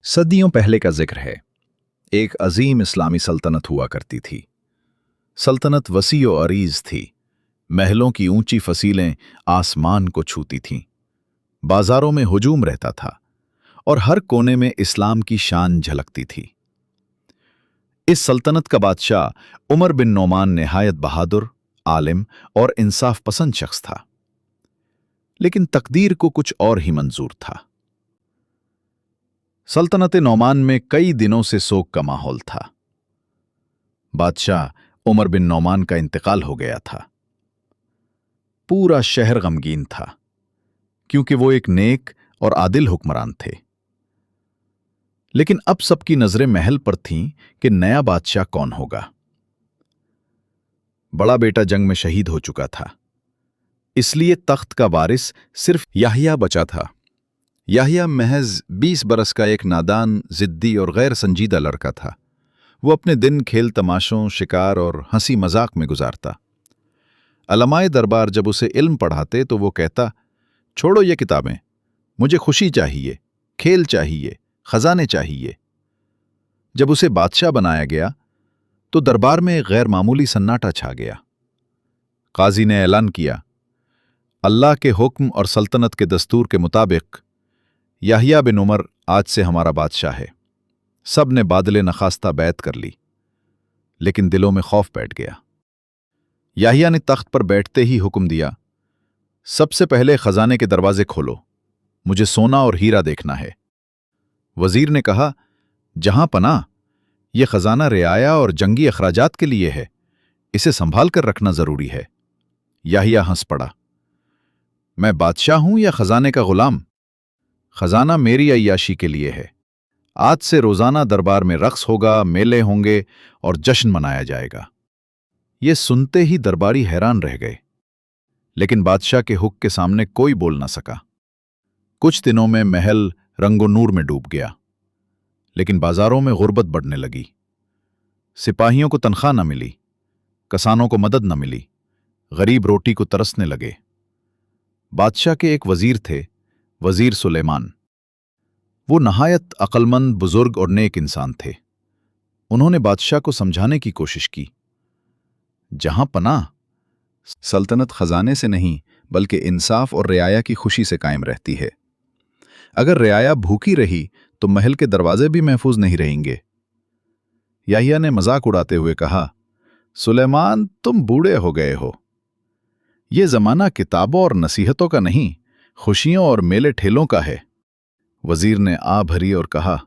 सदियों पहले का जिक्र है। एक अजीम इस्लामी सल्तनत हुआ करती थी। सल्तनत वसी और अरीज थी। महलों की ऊंची फसीलें आसमान को छूती थीं। बाजारों में हुजूम रहता था और हर कोने में इस्लाम की शान झलकती थी। इस सल्तनत का बादशाह उमर बिन नोमान निहायत बहादुर, आलिम और इंसाफ पसंद शख्स था। लेकिन तकदीर को कुछ और ही मंजूर था। सल्तनत नोमान में कई दिनों से सोग का माहौल था। बादशाह उमर बिन नोमान का इंतकाल हो गया था। पूरा शहर गमगीन था, क्योंकि वो एक नेक और आदिल हुक्मरान थे। लेकिन अब सबकी नजरें महल पर थीं कि नया बादशाह कौन होगा। बड़ा बेटा जंग में शहीद हो चुका था, इसलिए तख्त का वारिस सिर्फ याहिया बचा था। याहिया महज 20 बरस का एक नादान, जिद्दी और गैर संजीदा लड़का था। वो अपने दिन खेल तमाशों, शिकार और हंसी मजाक में गुजारता। अलमाए दरबार जब उसे इल्म पढ़ाते तो वो कहता, छोड़ो ये किताबें, मुझे खुशी चाहिए, खेल चाहिए, खजाने चाहिए। जब उसे बादशाह बनाया गया तो दरबार में एक गैर मामूली सन्नाटा छा गया। काजी ने ऐलान किया, अल्लाह के हुक्म और सल्तनत के दस्तूर के मुताबिक याहिया बिन उमर आज से हमारा बादशाह है। सब ने बादले नखास्ता बैत कर ली, लेकिन दिलों में खौफ बैठ गया। याहिया ने तख्त पर बैठते ही हुक्म दिया, सबसे पहले खजाने के दरवाजे खोलो, मुझे सोना और हीरा देखना है। वजीर ने कहा, जहां पनाह, यह खजाना रियाया और जंगी अखराजात के लिए है, इसे संभाल कर रखना जरूरी है। याहिया हंस पड़ा, मैं बादशाह हूं या खजाने का गुलाम? खजाना मेरी अय्याशी के लिए है। आज से रोजाना दरबार में रक्स होगा, मेले होंगे और जश्न मनाया जाएगा। ये सुनते ही दरबारी हैरान रह गए, लेकिन बादशाह के हुक्म के सामने कोई बोल न सका। कुछ दिनों में महल रंगो नूर में डूब गया, लेकिन बाजारों में गुर्बत बढ़ने लगी। सिपाहियों को तनख्वाह न मिली, किसानों को मदद न मिली, गरीब रोटी को तरसने लगे। बादशाह के एक वजीर थे, वजीर सुलेमान। वो नहायत अक्लमंद, बुजुर्ग और नेक इंसान थे। उन्होंने बादशाह को समझाने की कोशिश की, जहां पनाह, सल्तनत खजाने से नहीं बल्कि इंसाफ और रियाया की खुशी से कायम रहती है। अगर रियाया भूखी रही तो महल के दरवाजे भी महफूज नहीं रहेंगे। याहिया ने मजाक उड़ाते हुए कहा, सुलेमान, तुम बूढ़े हो गए हो। ये जमाना किताबों और नसीहतों का नहीं, खुशियों और मेले ठेलों का है। वजीर ने आ भरी और कहा,